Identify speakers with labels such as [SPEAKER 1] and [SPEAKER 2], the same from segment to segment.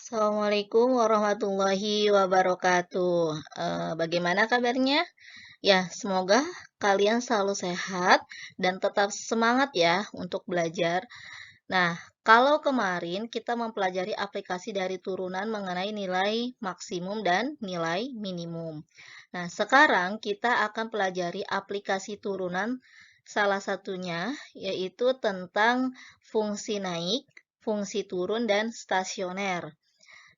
[SPEAKER 1] Assalamualaikum warahmatullahi wabarakatuh. Bagaimana kabarnya? Ya, semoga kalian selalu sehat dan tetap semangat ya untuk belajar. Nah, kalau kemarin kita mempelajari aplikasi dari turunan mengenai nilai maksimum dan nilai minimum. Nah, sekarang kita akan pelajari aplikasi turunan salah satunya yaitu tentang fungsi naik, fungsi turun, dan stasioner.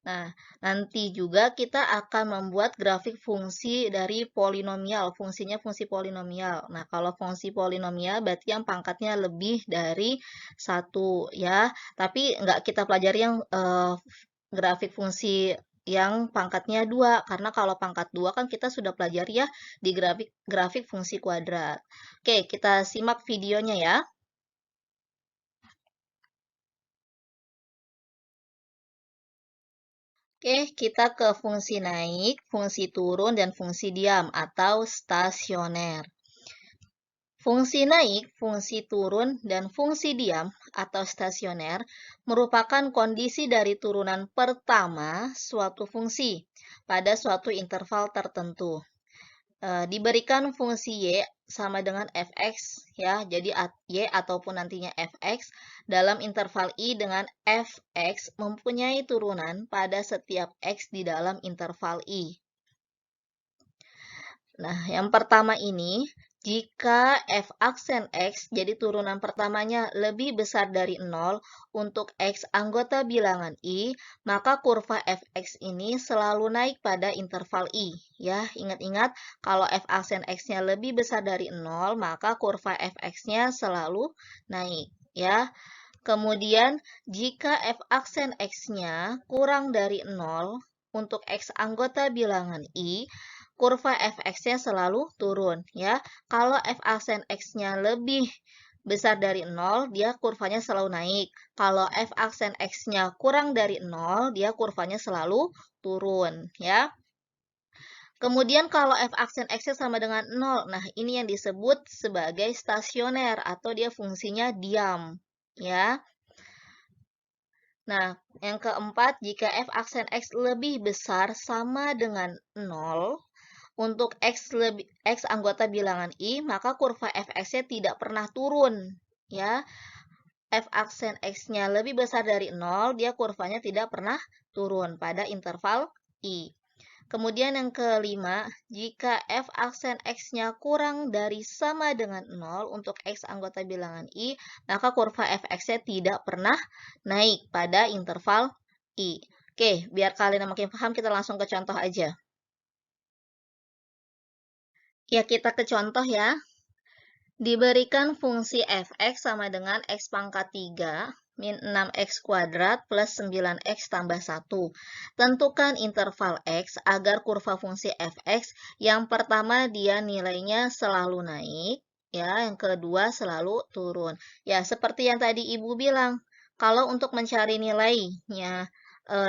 [SPEAKER 1] Nah, nanti juga kita akan membuat grafik fungsi dari polinomial, fungsinya fungsi polinomial. Nah, kalau fungsi polinomial berarti yang pangkatnya lebih dari satu ya. Tapi nggak kita pelajari yang grafik fungsi yang pangkatnya 2, karena kalau pangkat 2 kan kita sudah pelajari ya di grafik fungsi kuadrat. Oke, kita simak videonya ya. Oke, kita ke fungsi naik, fungsi turun, dan fungsi diam atau stasioner. Fungsi naik, fungsi turun, dan fungsi diam atau stasioner merupakan kondisi dari turunan pertama suatu fungsi pada suatu interval tertentu. Diberikan fungsi y sama dengan fx ya, jadi y ataupun nantinya fx dalam interval i dengan fx mempunyai turunan pada setiap x di dalam interval i. Nah, yang pertama ini, jika f aksen x, jadi turunan pertamanya lebih besar dari 0 untuk x anggota bilangan i, maka kurva fx ini selalu naik pada interval i. Ya, ingat-ingat, kalau f aksen x-nya lebih besar dari 0, maka kurva fx-nya selalu naik. Ya, kemudian jika f aksen x-nya kurang dari 0 untuk x anggota bilangan i, kurva fx-nya selalu turun ya. Kalau f aksen x-nya lebih besar dari 0, dia kurvanya selalu naik. Kalau f aksen x-nya kurang dari 0, dia kurvanya selalu turun ya. Kemudian kalau f aksen x-nya sama dengan 0, nah ini yang disebut sebagai stasioner atau dia fungsinya diam ya. Nah, yang keempat, jika f aksen x lebih besar sama dengan 0, untuk X anggota bilangan I, maka kurva fx-nya tidak pernah turun. Ya, f aksen x-nya lebih besar dari 0, dia kurvanya tidak pernah turun pada interval I. Kemudian yang kelima, jika f aksen x-nya kurang dari sama dengan 0 untuk X anggota bilangan I, maka kurva fx-nya tidak pernah naik pada interval I. Oke, biar kalian makin paham, kita langsung ke contoh aja. Ya, kita ke contoh ya. Diberikan fungsi fx sama dengan x pangkat 3 min 6x kuadrat plus 9x tambah 1. Tentukan interval x agar kurva fungsi fx yang pertama dia nilainya selalu naik, ya, yang kedua selalu turun. Ya, seperti yang tadi Ibu bilang, kalau untuk mencari nilainya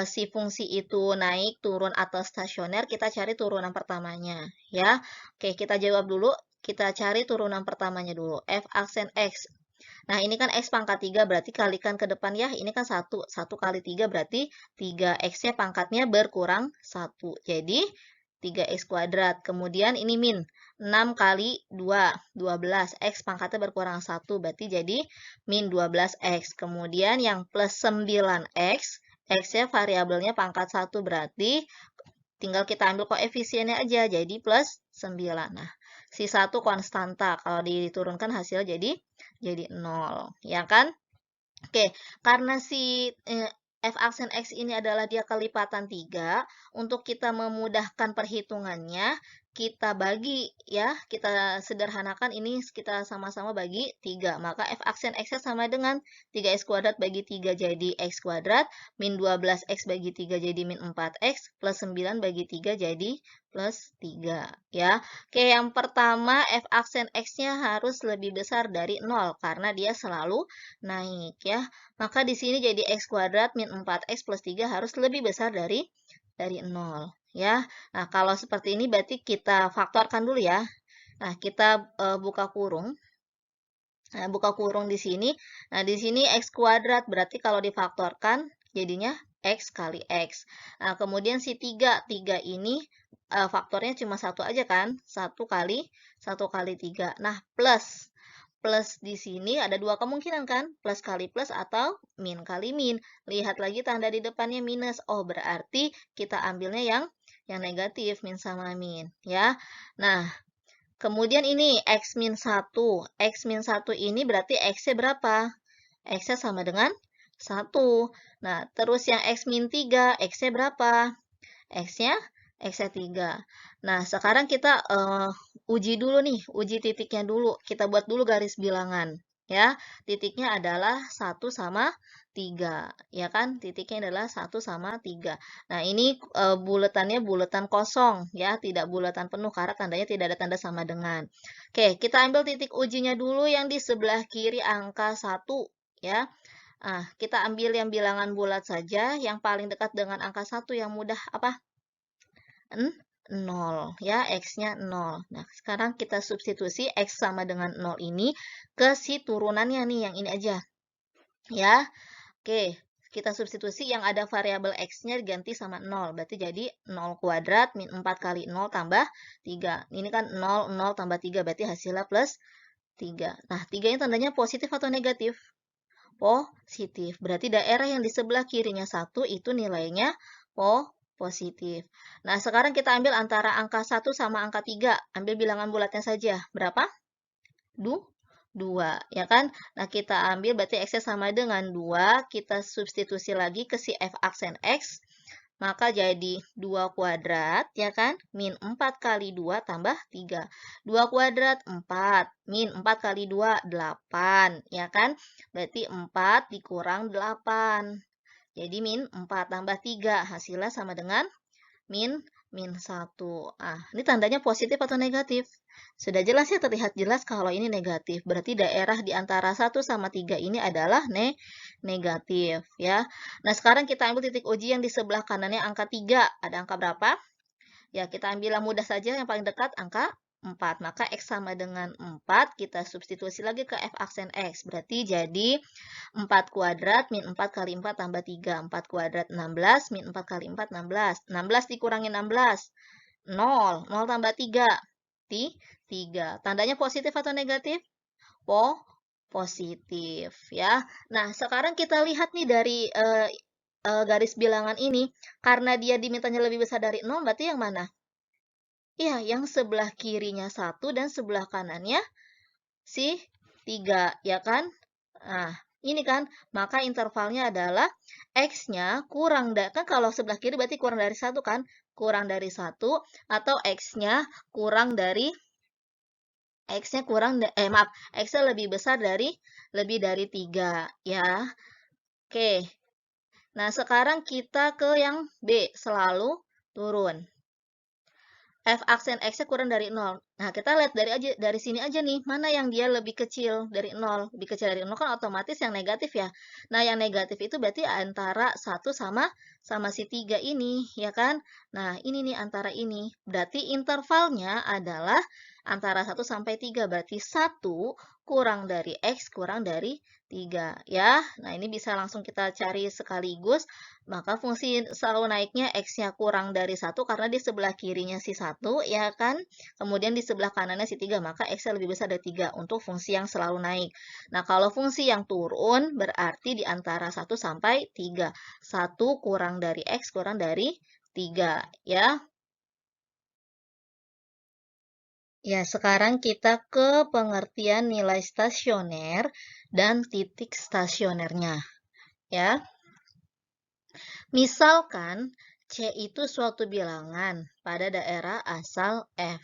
[SPEAKER 1] si fungsi itu naik, turun, atau stasioner, kita cari turunan pertamanya, ya. Oke, kita jawab dulu. Kita cari turunan pertamanya dulu, f aksen x. Nah, ini kan x pangkat 3, berarti kalikan ke depan ya. Ini kan 1. 1 kali 3 berarti 3x-nya pangkatnya berkurang 1. Jadi, 3x kuadrat. Kemudian ini min. 6 kali 2, 12. X pangkatnya berkurang 1, berarti jadi min 12x. Kemudian yang plus 9x, x-nya variabelnya pangkat 1, berarti tinggal kita ambil koefisiennya aja, jadi plus 9. Nah, si 1 konstanta, kalau diturunkan hasil jadi 0, ya kan? Oke, karena si f aksen x ini adalah dia kelipatan 3, untuk kita memudahkan perhitungannya, kita bagi ya, kita sederhanakan ini, kita sama-sama bagi 3. Maka f aksen x-nya sama dengan 3x kuadrat bagi 3 jadi x kuadrat, min 12x bagi 3 jadi min 4x, plus 9 bagi 3 jadi plus 3. Ya. Oke, yang pertama f aksen x-nya harus lebih besar dari 0, karena dia selalu naik ya. Maka di sini jadi x kuadrat min 4x plus 3 harus lebih besar dari 0 ya. Nah, kalau seperti ini berarti kita faktorkan dulu ya. Nah, kita buka kurung. Nah, buka kurung di sini. Nah, di sini x kuadrat berarti kalau difaktorkan jadinya X kali X. Nah, kemudian si 3 ini faktornya cuma satu aja kan? 1 kali 3. Nah, plus. Plus di sini ada dua kemungkinan kan? Plus kali plus atau min kali min. Lihat lagi tanda di depannya minus. Oh, berarti kita ambilnya yang negatif, min sama min. Ya. Nah, kemudian ini X min 1. X min 1 ini berarti X-nya berapa? X-nya sama dengan 1. Nah, terus yang X min 3, X-nya berapa? X-nya 3. Nah, sekarang kita uji dulu nih, uji titiknya dulu. Kita buat dulu garis bilangan. Ya, titiknya adalah 1 sama 3. Ya kan, titiknya adalah 1 sama 3. Nah, ini buletannya buletan kosong. Ya, tidak bulatan penuh karena tandanya tidak ada tanda sama dengan. Oke, kita ambil titik ujinya dulu yang di sebelah kiri angka 1. Ya, nah, kita ambil yang bilangan bulat saja. Yang paling dekat dengan angka 1 yang mudah apa? 0 ya, X-nya 0. Nah, sekarang kita substitusi X sama dengan 0 ini ke si turunannya nih, yang ini aja. Ya, oke. Kita substitusi yang ada variabel X-nya diganti sama 0. Berarti jadi 0 kuadrat min 4 kali 0 tambah 3. Ini kan 0, 0 tambah 3, berarti hasilnya plus 3. Nah, 3 ini tandanya positif atau negatif? Positif. Berarti daerah yang di sebelah kirinya 1 itu nilainya positif. Nah, sekarang kita ambil antara angka 1 sama angka 3. Ambil bilangan bulatnya saja. Berapa? 2. Ya kan? Nah, kita ambil berarti X-nya sama dengan 2. Kita substitusi lagi ke si F aksen X. Maka jadi 2 kuadrat, ya kan? Min 4 kali 2 tambah 3. 2 kuadrat 4. Min 4 kali 2, 8. Ya kan? Berarti 4 dikurang 8. Jadi min 4 tambah 3. Hasilnya sama dengan min 1. Ah, ini tandanya positif atau negatif? Sudah jelas ya, terlihat jelas kalau ini negatif. Berarti daerah di antara 1 sama 3 ini adalah negatif. Ya. Nah, sekarang kita ambil titik uji yang di sebelah kanannya angka 3. Ada angka berapa? Ya, kita ambil yang mudah saja, yang paling dekat angka 4. Maka X sama dengan 4, kita substitusi lagi ke F aksen X. Berarti jadi 4 kuadrat min 4 kali 4 tambah 3. 4 kuadrat 16 min 4 kali 4, 16. 16 dikurangi 16. 0. 0 tambah 3. 3. Tandanya positif atau negatif? Positif ya. Nah, sekarang kita lihat nih dari garis bilangan ini. Karena dia dimintanya lebih besar dari 0, berarti yang mana? Iya, yang sebelah kirinya 1 dan sebelah kanannya si 3, ya kan? Nah, ini kan, maka intervalnya adalah X-nya kurang dari, kan kalau sebelah kiri berarti kurang dari 1 kan? Kurang dari 1, atau X-nya kurang dari, X-nya lebih besar dari, lebih dari 3, ya. Oke, nah sekarang kita ke yang B, selalu turun. F aksen X-nya kurang dari 0. Nah, kita lihat dari sini aja nih, mana yang dia lebih kecil dari 0. Lebih kecil dari 0 kan otomatis yang negatif ya. Nah, yang negatif itu berarti antara 1 sama si 3 ini, ya kan? Nah, ini nih antara ini. Berarti intervalnya adalah antara 1 sampai 3. Berarti 1 kurang dari X kurang dari 3, ya. Nah, ini bisa langsung kita cari sekaligus. Maka fungsi selalu naiknya X-nya kurang dari 1 karena di sebelah kirinya si 1, ya kan? Kemudian di sebelah kanannya si 3, maka X-nya lebih besar dari 3 untuk fungsi yang selalu naik. Nah, kalau fungsi yang turun berarti di antara 1 sampai 3. 1 kurang dari X kurang dari 3, ya. Ya, sekarang kita ke pengertian nilai stasioner dan titik stasionernya, ya. Misalkan C itu suatu bilangan pada daerah asal F.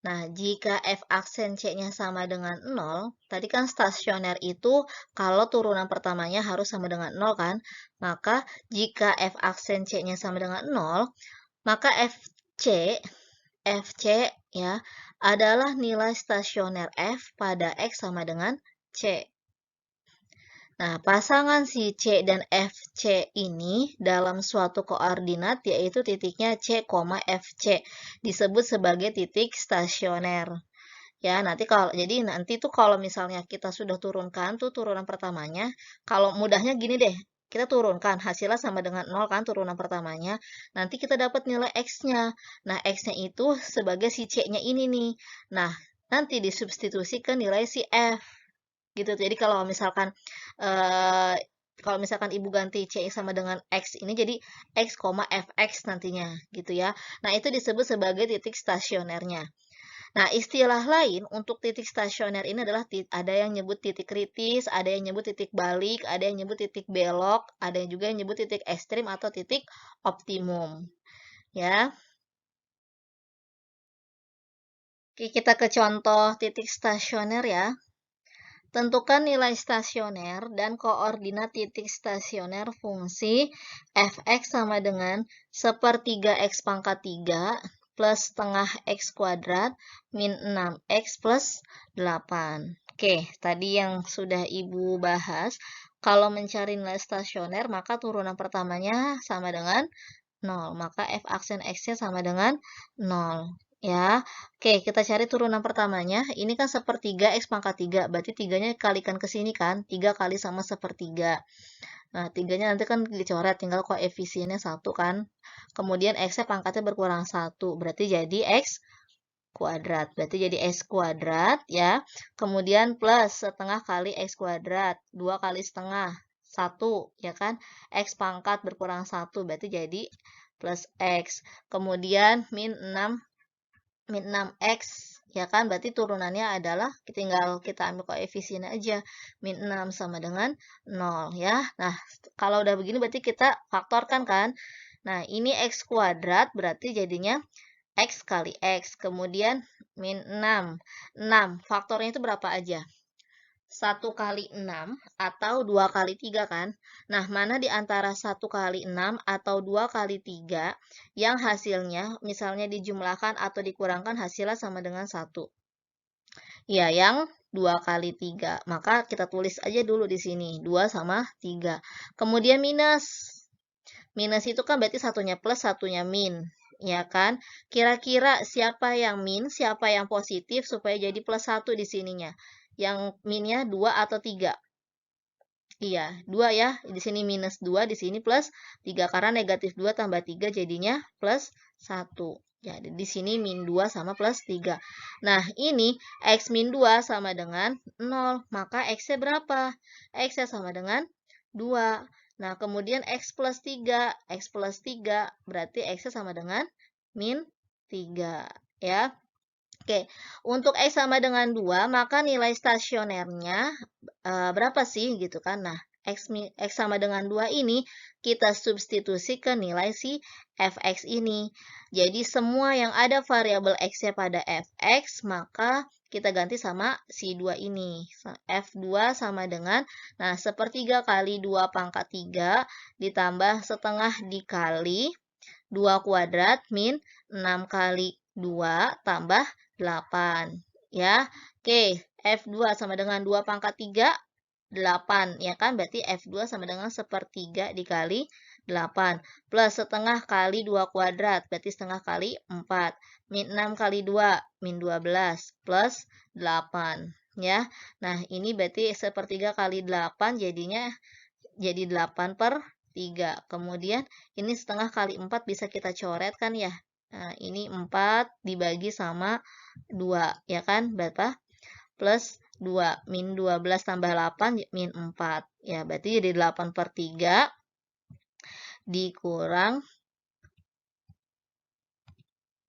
[SPEAKER 1] Nah, jika F aksen C-nya sama dengan 0, tadi kan stasioner itu kalau turunan pertamanya harus sama dengan 0 kan? Maka jika F aksen C-nya sama dengan 0, maka FC ya adalah nilai stasioner F pada X sama dengan C. Nah, pasangan si C dan FC ini dalam suatu koordinat yaitu titiknya C, FC disebut sebagai titik stasioner. Ya, jadi nanti tuh kalau misalnya kita sudah turunkan tuh turunan pertamanya, kalau mudahnya gini deh, kita turunkan, hasilnya sama dengan 0 kan turunan pertamanya. Nanti kita dapat nilai X-nya. Nah, X-nya itu sebagai si C-nya ini nih. Nah, nanti disubstitusi ke nilai si F. Gitu. Jadi kalau misalkan Ibu ganti C sama dengan X ini jadi X, Fx nantinya gitu ya. Nah, itu disebut sebagai titik stasionernya. Nah, istilah lain untuk titik stasioner ini adalah ada yang nyebut titik kritis, ada yang nyebut titik balik, ada yang nyebut titik belok, ada yang juga yang nyebut titik ekstrim atau titik optimum. Ya. Oke, kita ke contoh titik stasioner ya. Tentukan nilai stasioner dan koordinat titik stasioner fungsi fx sama dengan sepertiga x pangkat 3 plus setengah x kuadrat min 6x plus 8. Oke, tadi yang sudah Ibu bahas, kalau mencari nilai stasioner maka turunan pertamanya sama dengan 0. Maka f aksen x-nya sama dengan 0. Ya, oke, kita cari turunan pertamanya. Ini kan sepertiga X pangkat 3, berarti 3-nya kalikan ke sini kan. 3 kali sama sepertiga. Nah, 3-nya nanti kan dicoret, tinggal koefisiennya 1 kan. Kemudian X-nya pangkatnya berkurang 1, berarti jadi X kuadrat. Berarti jadi X kuadrat, ya. Kemudian plus setengah kali X kuadrat. 2 kali setengah, 1, ya kan. X pangkat berkurang 1, berarti jadi plus X. Kemudian min 6x, ya kan, berarti turunannya adalah tinggal kita ambil koefisien aja, min 6 sama dengan 0 ya. Nah, kalau udah begini berarti kita faktorkan kan. Nah, ini x kuadrat berarti jadinya x kali x, kemudian min 6 faktornya itu berapa aja? 1 kali 6 atau 2 kali 3 kan? Nah, mana di antara 1 kali 6 atau 2 kali 3 yang hasilnya misalnya dijumlahkan atau dikurangkan hasilnya sama dengan 1? Ya, yang 2 kali 3. Maka kita tulis aja dulu di sini, 2 sama 3. Kemudian minus. Minus itu kan berarti satunya plus, satunya min. Ya kan? Kira-kira siapa yang min, siapa yang positif supaya jadi plus 1 di sininya? Yang minnya 2 atau 3? Iya, 2 ya. Di sini minus 2, di sini plus 3. Karena negatif 2 tambah 3 jadinya plus 1. Jadi di sini min 2 sama plus 3. Nah, ini X min 2 sama dengan 0. Maka X-nya berapa? X-nya sama dengan 2. Nah, kemudian X plus 3. X plus 3 berarti X-nya sama dengan min 3. Ya. Oke, untuk X sama dengan 2, maka nilai stasionernya berapa sih gitu kan. Nah, X sama dengan 2 ini kita substitusi ke nilai si fx ini. Jadi semua yang ada variabel x-nya pada fx, maka kita ganti sama si 2 ini. F2 sama dengan, nah, sepertiga kali 2 pangkat 3 ditambah setengah dikali 2 kuadrat min 6 kali 2 tambah 8. Ya, oke, F2 sama dengan 2 pangkat 3, 8. Ya kan, berarti F2 sama dengan sepertiga dikali 8. Plus setengah kali 2 kuadrat, berarti setengah kali 4. Min 6 kali 2, min 12. Plus 8. Ya, nah ini berarti sepertiga kali 8 jadinya jadi 8 per 3. Kemudian ini setengah kali 4 bisa kita coret kan ya. Nah, ini 4 dibagi sama 2, ya kan? Berapa? Plus 2. Min 12 tambah 8, min 4. Ya, berarti jadi 8 per 3 dikurang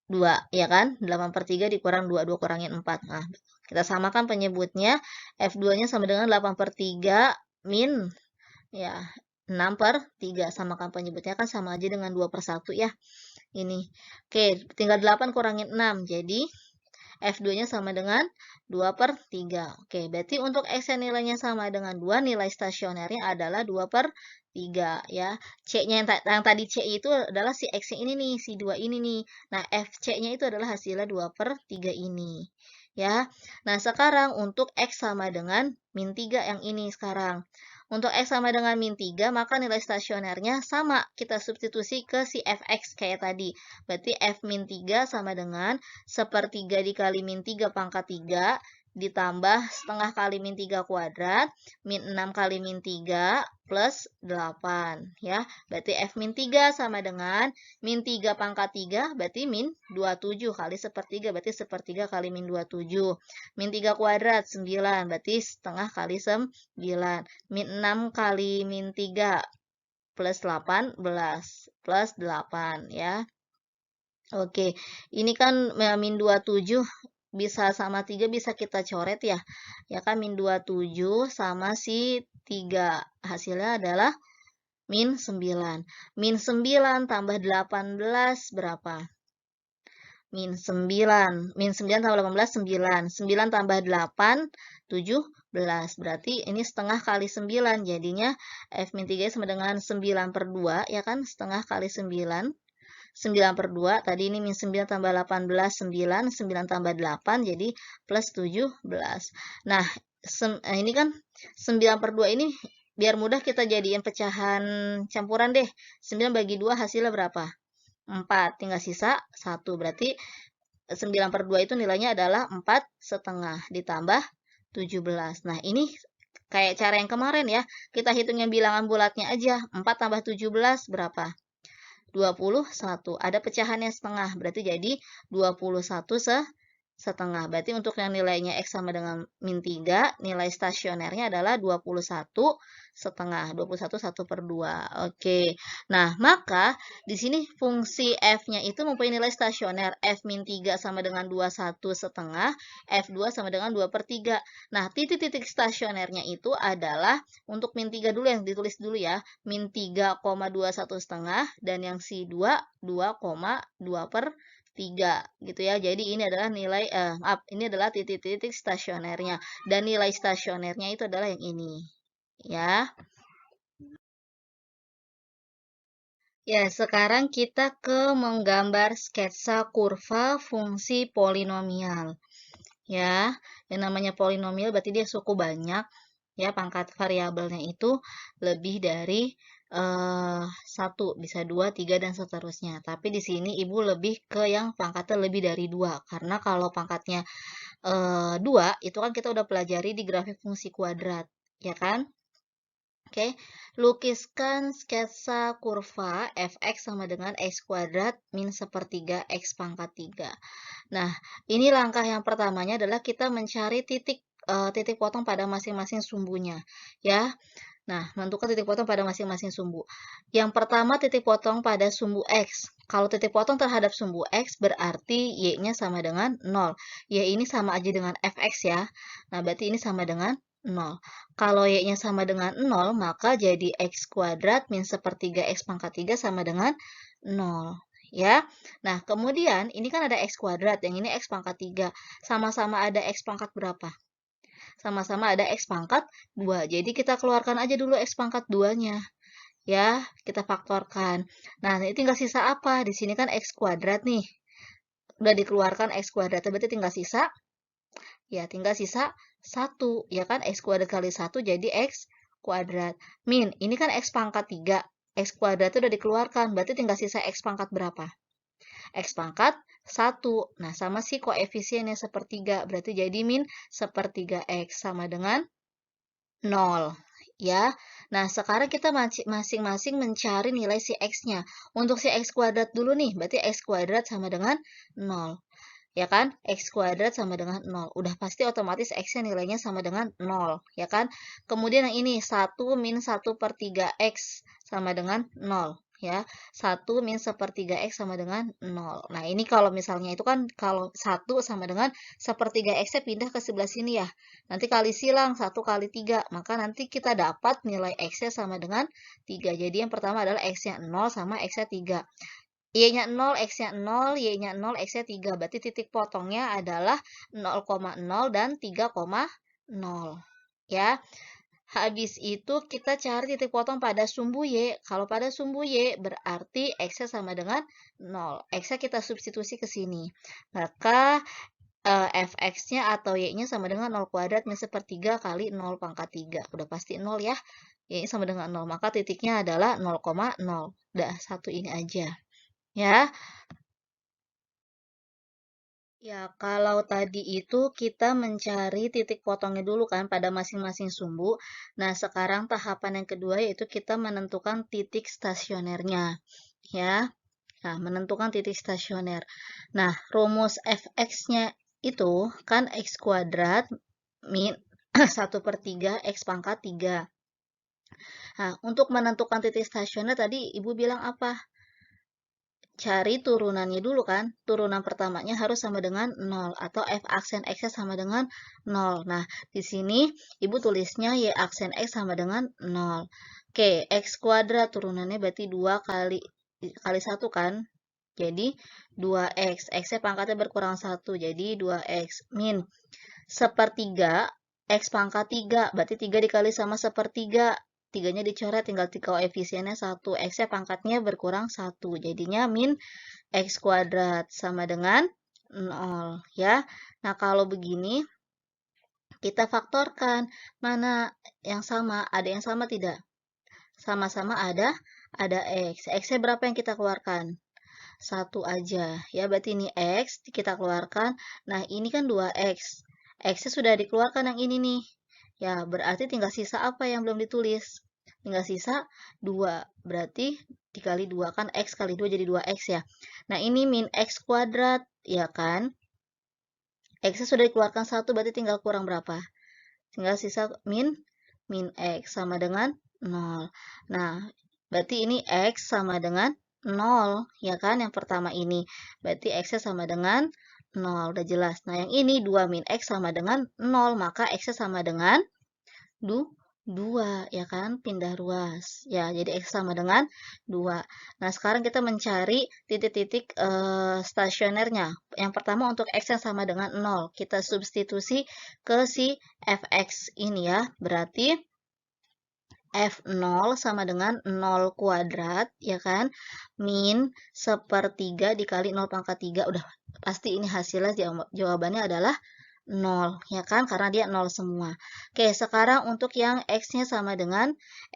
[SPEAKER 1] 2, ya kan? 8 per 3 dikurang 2, 2 kurangin 4. Nah, kita samakan penyebutnya. F2-nya sama dengan 8 per 3 min, ya, 6 per 3. Samakan penyebutnya kan sama aja dengan 2 per 1 ya. Ini. Oke, tinggal 8 kurangin 6. Jadi, F2-nya sama dengan 2 per 3. Oke, berarti untuk X yang nilainya sama dengan 2, nilai stasionernya adalah 2 per 3. Ya. C-nya yang tadi C itu adalah si X-nya ini nih, si 2 ini nih. Nah, FC-nya itu adalah hasilnya 2 per 3 ini. Ya. Nah, sekarang untuk X sama dengan min 3 yang ini sekarang. Untuk X sama dengan min 3, maka nilai stasionernya sama. Kita substitusi ke si Fx kayak tadi. Berarti F min 3 sama dengan sepertiga dikali min 3 pangkat 3 ditambah setengah kali min 3 kuadrat, min 6 kali min 3 plus 8. Ya, berarti F min 3 sama dengan min 3 pangkat 3, berarti min 27 kali sepertiga, berarti sepertiga kali min 27. Min 3 kuadrat, 9, berarti setengah kali 9. Min 6 kali min 3 plus 18 plus 8 ya. Oke, ini kan min 27 bisa sama 3 bisa kita coret ya. Ya kan min 27 sama si 3. Hasilnya adalah min 9. Min 9 tambah 18 berapa? Min 9. Min 9 tambah 18, 9. 9 tambah 8, 17. Berarti ini setengah kali 9. Jadinya F min 3 sama dengan 9 per 2. Ya kan? Setengah kali 9. 9 per 2, tadi ini min 9 tambah 18, 9, 9 tambah 8, jadi plus 17. Nah, ini kan 9 per 2 ini, biar mudah kita jadiin pecahan campuran deh. 9 bagi 2 hasilnya berapa? 4, tinggal sisa 1, berarti 9 per 2 itu nilainya adalah 4,5 ditambah 17. Nah, ini kayak cara yang kemarin ya, kita hitungnya bilangan bulatnya aja, 4 tambah 17 berapa? 21. Ada pecahannya setengah, berarti jadi 21 setengah. Berarti untuk yang nilainya X sama dengan min 3, nilai stasionernya adalah 21 setengah. 21 1 per 2. Oke. Nah, maka di sini fungsi F-nya itu mempunyai nilai stasioner. F min 3 sama dengan 21 setengah. F2 sama dengan 2 per 3. Nah, titik-titik stasionernya itu adalah untuk min 3 dulu yang ditulis dulu ya. Min 3,21 setengah dan yang si 2, 2,2 per 3 gitu ya. Jadi ini adalah nilai ini adalah titik-titik stasionernya dan nilai stasionernya itu adalah yang ini. Ya. Ya, sekarang kita ke menggambar sketsa kurva fungsi polinomial. Ya, yang namanya polinomial berarti dia suku banyak. Ya, pangkat variabelnya itu lebih dari 1, bisa 2, 3, dan seterusnya. Tapi di sini Ibu lebih ke yang pangkatnya lebih dari 2. Karena kalau pangkatnya 2, itu kan kita udah pelajari di grafik fungsi kuadrat. Ya kan? Oke, lukiskan sketsa kurva fx sama dengan x kuadrat min sepertiga x pangkat 3. Nah, ini langkah yang pertamanya adalah kita mencari titik potong pada masing-masing sumbunya. Ya, nah, menentukan titik potong pada masing-masing sumbu. Yang pertama titik potong pada sumbu X. Kalau titik potong terhadap sumbu X berarti Y-nya sama dengan 0. Y ini sama aja dengan fx ya. Nah, berarti ini sama dengan 0. Kalau Y-nya sama dengan 0, maka jadi X kuadrat min sepertiga X pangkat 3 sama dengan 0. Ya, nah kemudian ini kan ada X kuadrat, yang ini X pangkat 3. Sama-sama ada X pangkat berapa? Sama-sama ada X pangkat 2. Jadi kita keluarkan aja dulu X pangkat 2-nya. Ya, kita faktorkan. Nah, ini tinggal sisa apa? Di sini kan X kuadrat nih. Udah dikeluarkan X kuadrat, berarti tinggal sisa. Ya, tinggal sisa 1. Ya kan, X kuadrat kali 1 jadi X kuadrat. Min, ini kan X pangkat 3. X kuadrat itu udah dikeluarkan, berarti tinggal sisa X pangkat berapa? X pangkat 1. Nah, sama si koefisiennya sepertiga. Berarti jadi min sepertiga X sama dengan 0. Ya, nah sekarang kita masing-masing mencari nilai si X-nya. Untuk si X kuadrat dulu nih, berarti X kuadrat sama dengan 0. Ya kan? X kuadrat sama dengan 0. Udah pasti otomatis X-nya nilainya sama dengan 0. Ya kan? Kemudian yang ini, 1 min 1 per 3X sama dengan 0. Ya, 1 min sepertiga X sama dengan 0. Nah, ini kalau misalnya itu kan kalau 1 sama dengan sepertiga X-nya pindah ke sebelah sini ya. Nanti kali silang 1 kali 3. Maka nanti kita dapat nilai X-nya sama dengan 3. Jadi yang pertama adalah X-nya 0 sama X-nya 3. Y-nya 0, X-nya 0, Y-nya 0, X-nya 3. Berarti titik potongnya adalah 0,0 dan 3,0. Ya. Habis itu kita cari titik potong pada sumbu Y. Kalau pada sumbu Y berarti X-nya sama dengan 0. X-nya kita substitusi ke sini. Maka fx-nya atau Y-nya sama dengan 0 kuadrat min sepertiga kali 0 pangkat 3. Udah pasti 0 ya. Y-nya sama dengan 0. Maka titiknya adalah 0,0. Udah, satu ini aja. Ya. Ya, kalau tadi itu kita mencari titik potongnya dulu kan pada masing-masing sumbu. Nah, sekarang tahapan yang kedua yaitu kita menentukan titik stasionernya. Ya, nah menentukan titik stasioner. Nah, rumus fx-nya itu kan x kuadrat min 1/3 x pangkat 3. Nah, untuk menentukan titik stasioner tadi Ibu bilang apa? Cari turunannya dulu kan. Turunan pertamanya harus sama dengan 0 atau f aksen x sama dengan 0. Nah, di sini Ibu tulisnya y aksen x sama dengan 0. Oke, x kuadrat turunannya berarti 2 kali 1 kan. Jadi 2x. X-nya pangkatnya berkurang 1. Jadi 2x min 1/3 x pangkat 3. Berarti 3 dikali sama 1/3. 3-nya dicoret, tinggal koefisiennya 1. X-nya pangkatnya berkurang 1. Jadinya min x kuadrat sama dengan 0. Ya. Nah, kalau begini, kita faktorkan. Mana yang sama? Ada yang sama tidak? Sama-sama ada x. X-nya berapa yang kita keluarkan? 1 aja. Ya, berarti ini X kita keluarkan. Nah, ini kan 2X. X-nya sudah dikeluarkan yang ini nih. Ya, berarti tinggal sisa apa yang belum ditulis? Tinggal sisa 2. Berarti dikali 2 kan X kali 2 jadi 2X ya. Nah, ini min X kuadrat. Ya kan? X-nya sudah dikeluarkan 1 berarti tinggal kurang berapa? Tinggal sisa min X sama dengan 0. Nah, berarti ini X sama dengan 0, ya kan? Yang pertama ini. Berarti X-nya sama dengan 0, udah jelas. Nah, yang ini 2 min X sama dengan 0, maka X-nya sama dengan 2, ya kan? Pindah ruas. Ya, jadi X sama dengan 2. Nah, sekarang kita mencari titik-titik stasionernya. Yang pertama untuk X yang sama dengan 0. Kita substitusi ke si Fx ini ya. Berarti F0 sama dengan 0 kuadrat, ya kan? Min 1/3 dikali 0 pangkat 3. Udah pasti ini hasilnya jawabannya adalah 0, ya kan? Karena dia 0 semua. Oke, sekarang untuk yang X-nya sama dengan 2.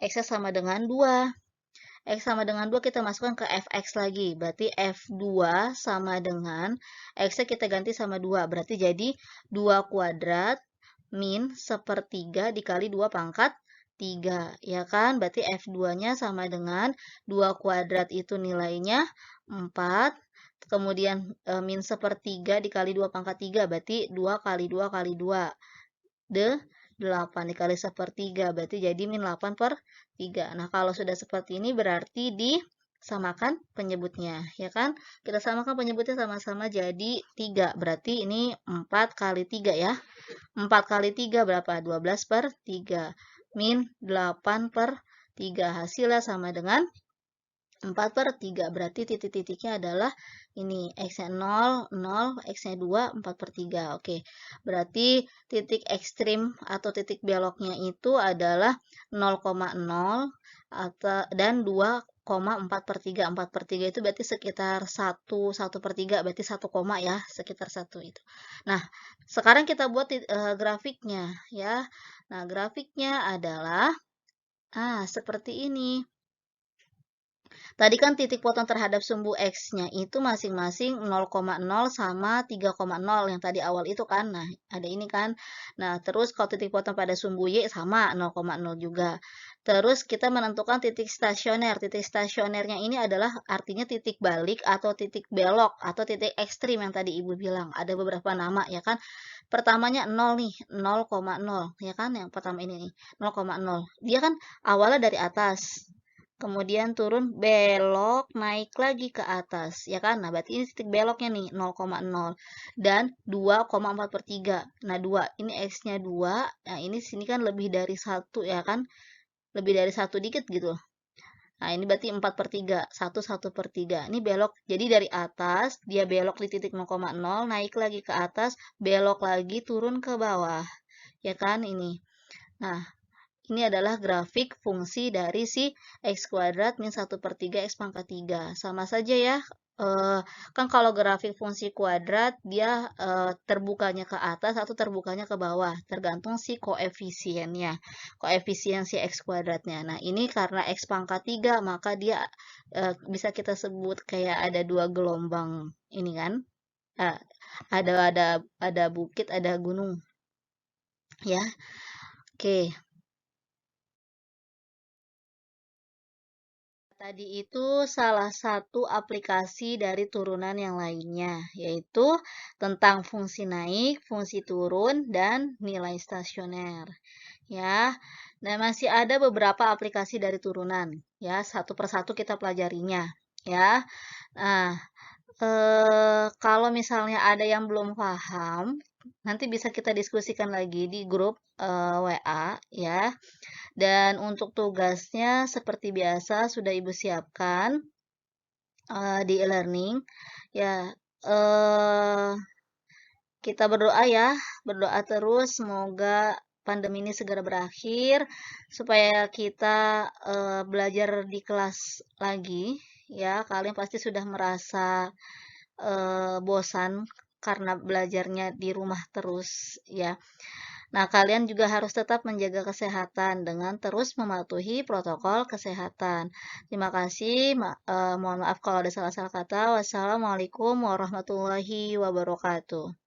[SPEAKER 1] X sama dengan 2 kita masukkan ke Fx lagi. Berarti F2 sama dengan X-nya kita ganti sama 2. Berarti jadi 2 kuadrat min 1/3 dikali 2 pangkat 3. Ya kan? Berarti F2-nya sama dengan 2 kuadrat itu nilainya 4. Kemudian min 1/3 dikali 2 pangkat 3. Berarti 2 kali 2 kali 2. 8 dikali 1/3. Berarti jadi min 8/3. Nah, kalau sudah seperti ini berarti disamakan penyebutnya. Ya kan? Kita samakan penyebutnya sama-sama jadi 3. Berarti ini 4 kali 3 ya. 4 kali 3 berapa? 12/3. Min 8/3. Hasilnya sama dengan 4/3. Berarti titik-titiknya adalah ini. X-nya 0, 0, X-nya 2, 4/3. Oke. Berarti titik ekstrim atau titik beloknya itu adalah 0,0 dan 2,4/3. 4/3 itu berarti sekitar 1/3. Berarti 1 koma ya. Sekitar 1 itu. Nah, sekarang kita buat grafiknya ya. Nah, grafiknya adalah seperti ini. Tadi kan titik potong terhadap sumbu X-nya itu masing-masing 0,0 sama 3,0 yang tadi awal itu kan. Nah, ada ini kan. Nah, terus kalau titik potong pada sumbu Y sama 0,0 juga. Terus kita menentukan titik stasioner. Titik stasionernya ini adalah artinya titik balik atau titik belok atau titik ekstrim yang tadi Ibu bilang. Ada beberapa nama ya kan. Pertamanya 0 nih, 0,0 ya kan. Yang pertama ini nih, 0,0. Dia kan awalnya dari atas. Kemudian turun, belok, naik lagi ke atas, ya kan? Nah, berarti ini titik beloknya nih, 0,0. Dan 2,4/3. Nah, 2, ini X-nya 2. Nah, ini sini kan lebih dari 1, ya kan? Lebih dari 1 dikit gitu. Nah, ini berarti 4/3. 1/3. Ini belok, jadi dari atas, dia belok di titik 0,0, naik lagi ke atas, belok lagi, turun ke bawah. Ya kan, ini. Nah, ini adalah grafik fungsi dari si X kuadrat min 1/3 X pangkat 3. Sama saja ya. Kan kalau grafik fungsi kuadrat, dia terbukanya ke atas atau terbukanya ke bawah. Tergantung si koefisiennya. Koefisien si X kuadratnya. Nah, ini karena X pangkat 3, maka dia bisa kita sebut kayak ada 2 gelombang ini kan. Ah, ada bukit, ada gunung, ya. Oke. Tadi itu salah satu aplikasi dari turunan yang lainnya, yaitu tentang fungsi naik, fungsi turun, dan nilai stasioner. Ya, nah masih ada beberapa aplikasi dari turunan. Ya, satu persatu kita pelajarinya. Ya, nah kalau misalnya ada yang belum paham, nanti bisa kita diskusikan lagi di grup WA, ya. Dan untuk tugasnya seperti biasa sudah Ibu siapkan di e-learning. Ya, eh, kita berdoa ya, berdoa terus semoga pandemi ini segera berakhir supaya kita belajar di kelas lagi. Ya, kalian pasti sudah merasa bosan karena belajarnya di rumah terus ya. Nah, kalian juga harus tetap menjaga kesehatan dengan terus mematuhi protokol kesehatan. Terima kasih. Mohon maaf kalau ada salah-salah kata. Wassalamualaikum warahmatullahi wabarakatuh.